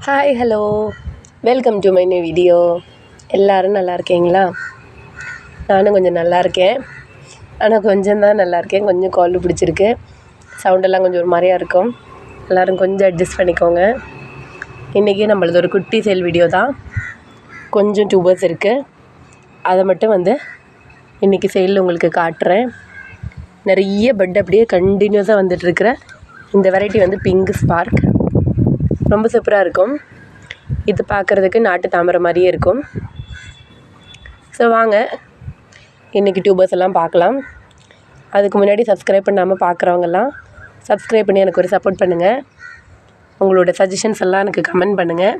Hi hello welcome to my new video. எல்லோரும் நல்லா இருக்கீங்களா? நானும் கொஞ்சம் நல்லா இருக்கேன். ஆனால் கொஞ்சம் தான் நல்லா இருக்கேன். கொஞ்சம் கோல்டு பிடிச்சிருக்கு. சவுண்டெல்லாம் கொஞ்சம் ஒரு மாதிரியாக இருக்கும். எல்லோரும் கொஞ்சம் அட்ஜஸ்ட் பண்ணிக்கோங்க. இன்றைக்கி நம்மளது ஒரு குட்டி சேல் வீடியோ தான். கொஞ்சம் டியூபர்ஸ் இருக்குது. அதை மட்டும் இன்றைக்கி சேலில் உங்களுக்கு காட்டுறேன். நிறைய பட் அப்படியே கண்டினியூஸாக வந்துட்டுருக்கிற இந்த வெரைட்டி பிங்க் ஸ்பார்க் ரொம்ப சூப்பராக இருக்கும். இது பார்க்குறதுக்கு நாட்டு தாமரை மாதிரியே இருக்கும். ஸோ வாங்க இன்றைக்கி டியூபர்ஸ் எல்லாம் பார்க்கலாம். அதுக்கு முன்னாடி சப்ஸ்கிரைப் பண்ணாமல் பார்க்குறவங்கெல்லாம் சப்ஸ்கிரைப் பண்ணி எனக்கு ஒரு சப்போர்ட் பண்ணுங்கள். உங்களோட சஜஷன்ஸ் எல்லாம் எனக்கு கமெண்ட் பண்ணுங்கள்.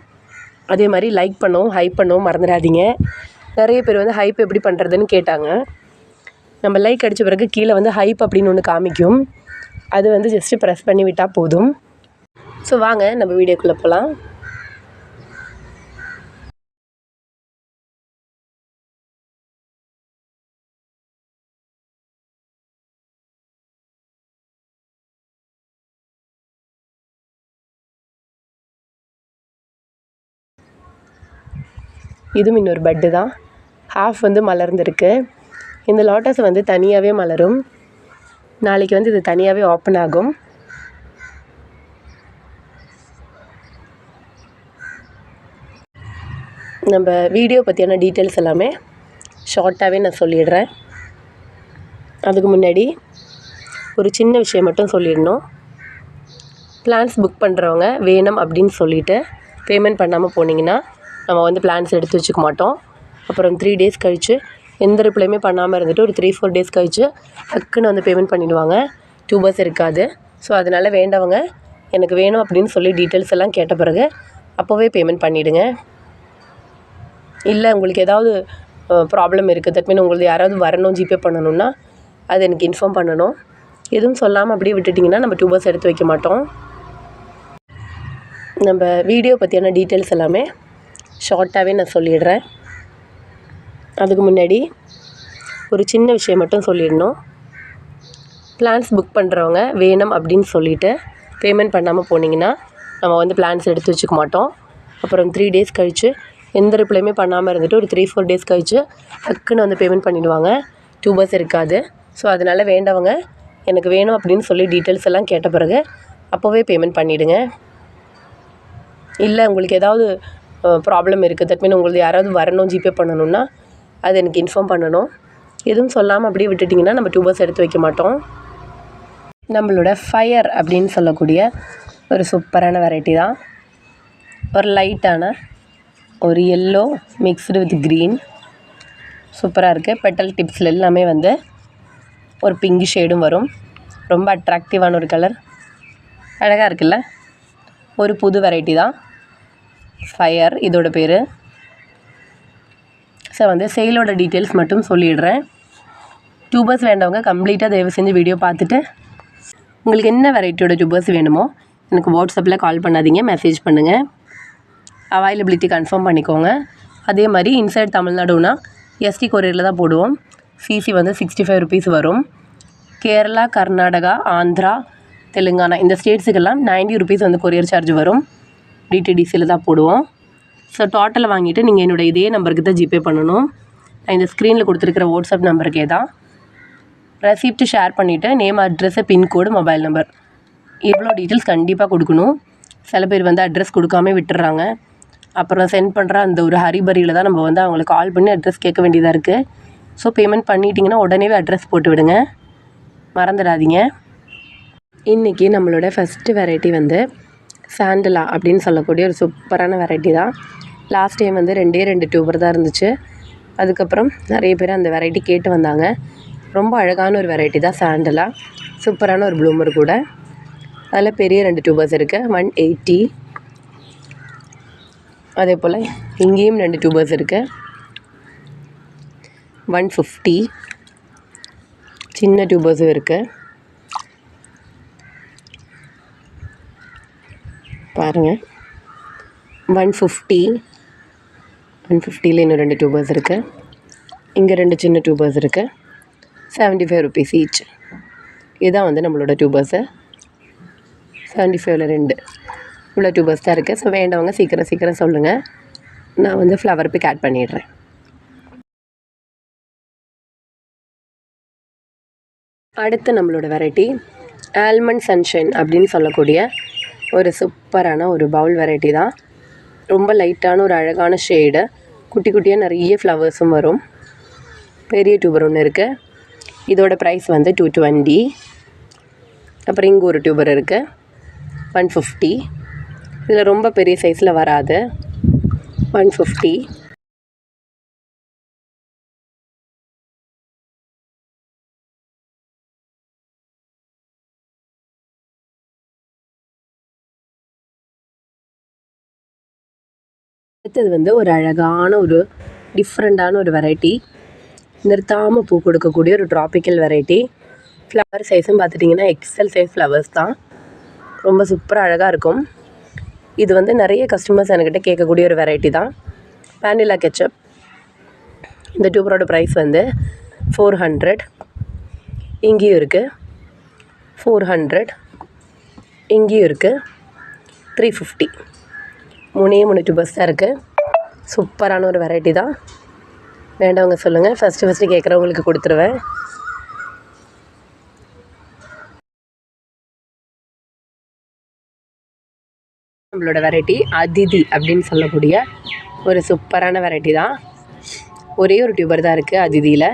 அதே மாதிரி லைக் பண்ணவும் ஹைப் பண்ணவும் மறந்துடாதீங்க. நிறைய பேர் ஹைப் எப்படி பண்ணுறதுன்னு கேட்டாங்க. நம்ம லைக் அடித்த பிறகு கீழே ஹைப் அப்படின்னு ஒன்று காமிக்கும். அது ஜஸ்ட்டு ப்ரெஸ் பண்ணி விட்டால் போதும். ஸோ வாங்க நம்ம வீடியோக்குள்ளே போகலாம். இதுவும் இன்னொரு பட்டு தான். ஹாஃப் மலர்ந்துருக்கு. இந்த லோட்டஸ் தனியாகவே மலரும். நாளைக்கு இது தனியாகவே ஓப்பன் ஆகும். நம்ம வீடியோ பற்றியான டீட்டெயில்ஸ் எல்லாமே ஷார்ட்டாகவே நான் சொல்லிடுறேன். அதுக்கு முன்னாடி ஒரு சின்ன விஷயம் மட்டும் சொல்லிடணும். பிளான்ஸ் புக் பண்ணுறவங்க வேணும் அப்படின்னு சொல்லிவிட்டு பேமெண்ட் பண்ணாமல் போனீங்கன்னா நம்ம பிளான்ஸ் எடுத்து வச்சுக்க மாட்டோம். அப்புறம் 3 டேஸ் கழித்து எந்த ரிப்ளையுமே பண்ணாமல் இருந்துட்டு ஒரு 3-4 டேஸ் கழித்து டக்குன்னு பேமெண்ட் பண்ணிவிடுவாங்க. டியூபர்ஸ் இருக்காது. ஸோ அதனால் வேண்டவங்க எனக்கு வேணும் அப்படின்னு சொல்லி டீட்டெயில்ஸ் எல்லாம் கேட்ட பிறகு அப்போவே பேமெண்ட் பண்ணிவிடுங்க. இல்லை உங்களுக்கு ஏதாவது ப்ராப்ளம் இருக்குது, தட் மீன் உங்களுக்கு யாராவது வரணும் ஜிபே பண்ணணுன்னா அது எனக்கு இன்ஃபார்ம் பண்ணணும். எதுவும் சொல்லாமல் அப்படியே விட்டுட்டிங்கன்னா நம்ம டியூபர்ஸ் எடுத்து வைக்க மாட்டோம். நம்ம வீடியோ பற்றியான டீட்டெயில்ஸ் எல்லாமே ஷார்ட்டாகவே நான் சொல்லிடுறேன். அதுக்கு முன்னாடி ஒரு சின்ன விஷயம் மட்டும் சொல்லிடணும். பிளான்ஸ் புக் பண்ணுறவங்க வேணும் அப்படின்னு சொல்லிவிட்டு பேமெண்ட் பண்ணாமல் போனீங்கன்னா நம்ம பிளான்ஸ் எடுத்து வச்சுக்க மாட்டோம். அப்புறம் 3 டேஸ் கழித்து எந்த ரிப்ளையுமே பண்ணாமல் இருந்துட்டு ஒரு 3-4 டேஸ் கழித்து டக்குன்னு பேமெண்ட் பண்ணிவிடுவாங்க. டியூபர்ஸ் இருக்காது. ஸோ அதனால் வேண்டவங்க எனக்கு வேணும் அப்படின்னு சொல்லி டீட்டெயில்ஸ் எல்லாம் கேட்ட பிறகு அப்போவே பேமெண்ட் பண்ணிவிடுங்க. இல்லை உங்களுக்கு ஏதாவது ப்ராப்ளம் இருக்குது, தட் மீன் உங்களுக்கு யாராவது வரணும் ஜிபே பண்ணணுன்னா அது எனக்கு இன்ஃபார்ம் பண்ணணும். எதுவும் சொல்லாமல் அப்படியே விட்டுட்டிங்கன்னா நம்ம டியூபர்ஸ் எடுத்து வைக்க மாட்டோம். நம்மளோட ஃபயர் அப்படின்னு சொல்லக்கூடிய ஒரு சூப்பரான வெரைட்டி தான். ஒரு லைட்டான ஒரு எல்லோ மிக்ஸ்டு வித் க்ரீன் சூப்பராக இருக்குது. பெட்டல் டிப்ஸில் எல்லாமே ஒரு பிங்க் ஷேடும் வரும். ரொம்ப அட்ராக்டிவான ஒரு கலர், அழகாக இருக்குல்ல. ஒரு புது வெரைட்டி தான் ஃபயர் இதோட பேர். ஸோ சேலோட டீட்டெயில்ஸ் மட்டும் சொல்லிடுறேன். டியூபர்ஸ் வேண்டவங்க கம்ப்ளீட்டாக தயவு செஞ்சு வீடியோ பார்த்துட்டு உங்களுக்கு என்ன வெரைட்டியோட டியூபர்ஸ் வேணுமோ எனக்கு வாட்ஸ்அப்பில் கால் பண்ணாதீங்க, மெசேஜ் பண்ணுங்கள். அவைலபிலிட்டி கன்ஃபார்ம் பண்ணிக்கோங்க. அதே மாதிரி இன்சைட் தமிழ்நாடுனா எஸ்டி கொரியரில் தான் போடுவோம். சிசி 65 ருபீஸ் வரும். கேரளா, கர்நாடகா, ஆந்திரா, தெலுங்கானா இந்த ஸ்டேட்ஸுக்கெல்லாம் 90 ருபீஸ் கொரியர் சார்ஜ் வரும். டிடிடிசியில் தான் போடுவோம். ஸோ டோட்டலை வாங்கிட்டு நீங்கள் என்னோடய இதே நம்பருக்கு தான் ஜிபே பண்ணணும். நான் இந்த ஸ்க்ரீனில் கொடுத்துருக்கிற வாட்ஸ்அப் நம்பருக்கே தான். ரெசிப்ட் ஷேர் பண்ணிவிட்டு name, address, pincode, mobile number இவ்வளோ டீட்டெயில்ஸ் கண்டிப்பாக கொடுக்கணும். சில பேர் அட்ரஸ் கொடுக்காம விட்டுறாங்க. அப்புறம் சென்ட் பண்ணுற அந்த ஒரு ஹரிபரியில் தான் நம்ம அவங்களுக்கு கால் பண்ணி அட்ரஸ் கேட்க வேண்டியதாக இருக்குது. ஸோ பேமெண்ட் பண்ணிட்டீங்கன்னா உடனே அட்ரஸ் போட்டு விடுங்க, மறந்துடாதீங்க. இன்றைக்கி நம்மளோட ஃபஸ்ட்டு வெரைட்டி சாண்டலா அப்படின்னு சொல்லக்கூடிய ஒரு சூப்பரான வெரைட்டி தான். லாஸ்ட் டைம் 2 டியூபர் தான் இருந்துச்சு. அதுக்கப்புறம் நிறைய பேர் அந்த வெரைட்டி கேட்டு வந்தாங்க. ரொம்ப அழகான ஒரு வெரைட்டி தான் சாண்டலா. சூப்பரான ஒரு ப்ளூமர் கூட. அதில் பெரிய 2 டியூபர்ஸ் இருக்குது. 180. அதே போல் இங்கேயும் 2 டியூபர்ஸ் இருக்குது. 150. சின்ன டியூபர்ஸும் இருக்குது. பாருங்கள், 150. 150ல் இன்னும் 2 டியூபர்ஸ் இருக்குது. இங்கே 2 சின்ன டியூபர்ஸ் இருக்குது. 75 ருபீஸ் ஈச். இதுதான் நம்மளோட டியூபர்ஸு. 75ல் 2. இவ்வளோ டியூபர்ஸ் தான் இருக்குது. ஸோ வேண்டவங்க சீக்கிரம் சொல்லுங்கள். நான் வந்து ஃப்ளவர் பிக் ஆட் பண்ணிடுறேன். அடுத்து நம்மளோட வெரைட்டி ஆல்மண்ட் சன்ஷைன் அப்படின்னு சொல்லக்கூடிய ஒரு சூப்பரான ஒரு பவுல் வெரைட்டி தான். ரொம்ப லைட்டான ஒரு அழகான ஷேடு, குட்டி குட்டியாக நிறைய ஃப்ளவர்ஸும் வரும். பெரிய டியூபர் ஒன்று இருக்குது. இதோட ப்ரைஸ் வந்து 220. அப்புறம் இங்கே ஒரு டியூபர் இருக்குது 150. இதில் ரொம்ப பெரிய சைஸில் வராது, 150. அடுத்தது வந்து ஒரு அழகான ஒரு டிஃப்ரெண்ட்டான ஒரு வெரைட்டி, நிறுத்தாமல் பூ கொடுக்கக்கூடிய ஒரு ட்ராபிக்கல் வெரைட்டி. ஃப்ளவர் சைஸும் பார்த்துட்டிங்கன்னா எக்ஸல் சைஸ் ஃப்ளவர்ஸ் தான். ரொம்ப சூப்பராக அழகாக இருக்கும். இது வந்து நிறைய கஸ்டமர்ஸ் என்கிட்ட கேட்கக்கூடிய ஒரு வெரைட்டி தான். வேனிலா கெச்சப். இந்த டியூபரோட ப்ரைஸ் வந்து 400. இங்கேயும் இருக்குது 400, இங்கேயும் இருக்குது 350. 3 டியூபர்ஸ் தான் இருக்குது. சூப்பரான ஒரு வெரைட்டி தான். வேண்டவங்க சொல்லுங்கள். ஃபஸ்ட்டு கேட்குறவங்களுக்கு கொடுத்துருவேன். நம்மளோட வெரைட்டி அதிதி அப்படின்னு சொல்லக்கூடிய ஒரு சூப்பரான வெரைட்டி தான். ஒரே ஒரு டியூபர் தான் இருக்குது அதிதியில்.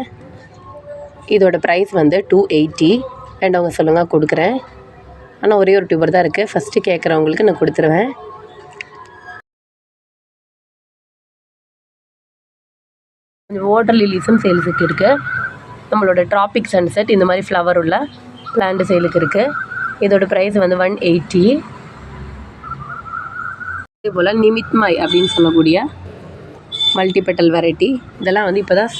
இதோட ப்ரைஸ் வந்து 280. வேண்டவங்க சொல்லுங்கள், கொடுக்குறேன். ஆனால் ஒரே ஒரு டியூபர் தான் இருக்குது. ஃபஸ்ட்டு கேட்குறவங்களுக்கு நான் கொடுத்துருவேன். வாட்டர் லில்லிஸும் சேல்ஸுக்கு இருக்குது. நம்மளோட ட்ராபிக் சன்செட் இந்த மாதிரி ஃப்ளவர் உள்ள பிளான்ட் சேலுக்கு இருக்குது. இதோட ப்ரைஸ் வந்து 180. இதே போல் நிமித்மாய் அப்படின்னு சொல்லக்கூடிய மல்டிபெட்டல் வெரைட்டி. இதெல்லாம் வந்து இப்போ தான்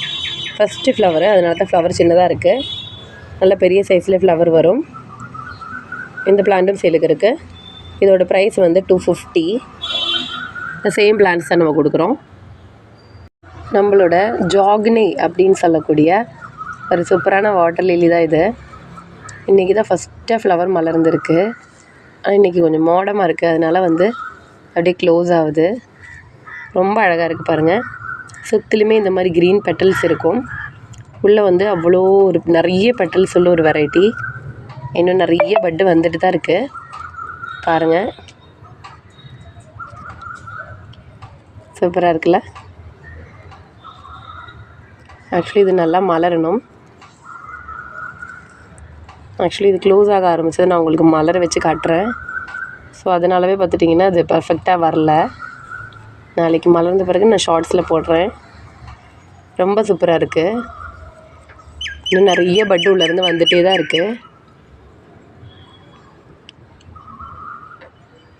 ஃபஸ்ட்டு ஃப்ளவரு, அதனால தான் ஃப்ளவர் சின்னதாக இருக்குது. நல்ல பெரிய சைஸில் ஃப்ளவர் வரும். இந்த பிளான்ட்டும் சேலுக்கு இருக்குது. இதோட ப்ரைஸ் வந்து 250. இந்த சேம் பிளான்ட்ஸ் தான் நம்ம கொடுக்குறோம். நம்மளோட ஜாக்னே அப்படின்னு சொல்லக்கூடிய ஒரு சூப்பரான வாட்டர் லில்லி தான் இது. இன்றைக்கி தான் ஃபஸ்ட்டாக ஃப்ளவர் மலர்ந்துருக்கு. ஆனால் இன்றைக்கி கொஞ்சம் மோடமாக இருக்குது, அதனால் வந்து அப்படியே க்ளோஸ் ஆகுது. ரொம்ப அழகாக இருக்குது பாருங்கள். சுற்றிலுமே இந்த மாதிரி க்ரீன் பெட்டல்ஸ் இருக்கும். உள்ளே வந்து அவ்வளோ ஒரு நிறைய பெட்டல்ஸ் உள்ள ஒரு வெரைட்டி. இன்னும் நிறைய பட்டு வந்துட்டு தான் இருக்குது பாருங்கள். சூப்பராக இருக்குல்ல. ஆக்சுவலி இது நல்லா மலரணும். ஆக்சுவலி இது க்ளோஸ் ஆக ஆரம்பிச்சது நான் உங்களுக்கு மலர வச்சு காட்டுறேன். ஸோ அதனாலவே பார்த்துட்டிங்கன்னா அது பர்ஃபெக்டாக வரல. நாளைக்கு மலர்ந்த பிறகு நான் ஷார்ட்ஸில் போடுறேன். ரொம்ப சூப்பராக இருக்குது. இன்னும் நிறைய பட்டு உள்ளேருந்து வந்துகிட்டே தான் இருக்குது.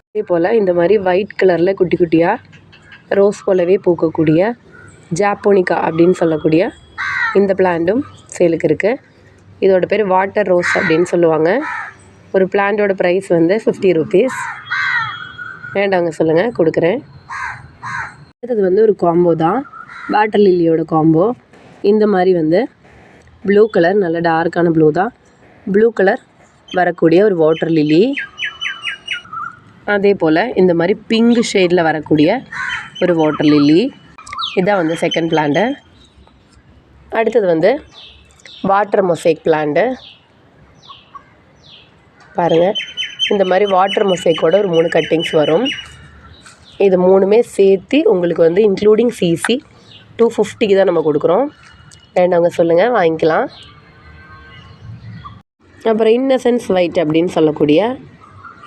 அதே போல் இந்த மாதிரி ஒயிட் கலரில் குட்டி குட்டியாக ரோஸ் போலவே பூக்கக்கூடிய ஜாப்போனிகா அப்படின்னு சொல்லக்கூடிய இந்த பிளான்ட்டும் சேலுக்கு இருக்குது. இதோட பேர் வாட்டர் ரோஸ் அப்படின்னு சொல்லுவாங்க. ஒரு பிளான்ட்டோட ப்ரைஸ் வந்து 50 rupees. வேண்டாங்க சொல்லுங்கள், கொடுக்குறேன். அடுத்தது வந்து ஒரு காம்போ தான், வாட்டர் லில்லியோட காம்போ. இந்த மாதிரி வந்து ப்ளூ கலர், நல்ல டார்க்கான ப்ளூ தான், ப்ளூ கலர் வரக்கூடிய ஒரு வாட்டர் லில்லி. அதே போல் இந்த மாதிரி பிங்க் ஷேடில் வரக்கூடிய ஒரு வாட்டர் லில்லி. இதுதான் வந்து செகண்ட் பிளான்ட்டு. அடுத்தது வந்து வாட்டர் மொசைக் பிளான்ட்டு பாருங்கள். இந்த மாதிரி வாட்டர் மொசைக்கோட ஒரு 3 கட்டிங்ஸ் வரும். இது 3மே சேர்த்து உங்களுக்கு வந்து இன்க்ளூடிங் சிசி 250 தான் நம்ம கொடுக்குறோம். வேண்டவங்க சொல்லுங்கள், வாங்கிக்கலாம். அப்புறம் இன்னசென்ஸ் ஒயிட் அப்படின்னு சொல்லக்கூடிய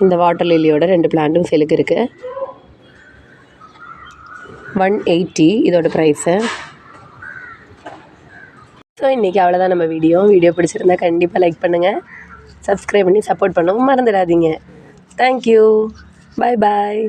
இந்த வாட்டர் லில்லியோட 2 பிளான்ட்டும் சேலுக்கு இருக்குது. 180 இதோட ப்ரைஸு. ஸோ இன்றைக்கி அவ்வளோதான் நம்ம வீடியோ பிடிச்சிருந்தா கண்டிப்பாக லைக் பண்ணுங்கள், சப்ஸ்கிரைப் பண்ணி சப்போர்ட் பண்ணவும் மறந்துடாதீங்க. தேங்க்யூ. பாய் பாய்.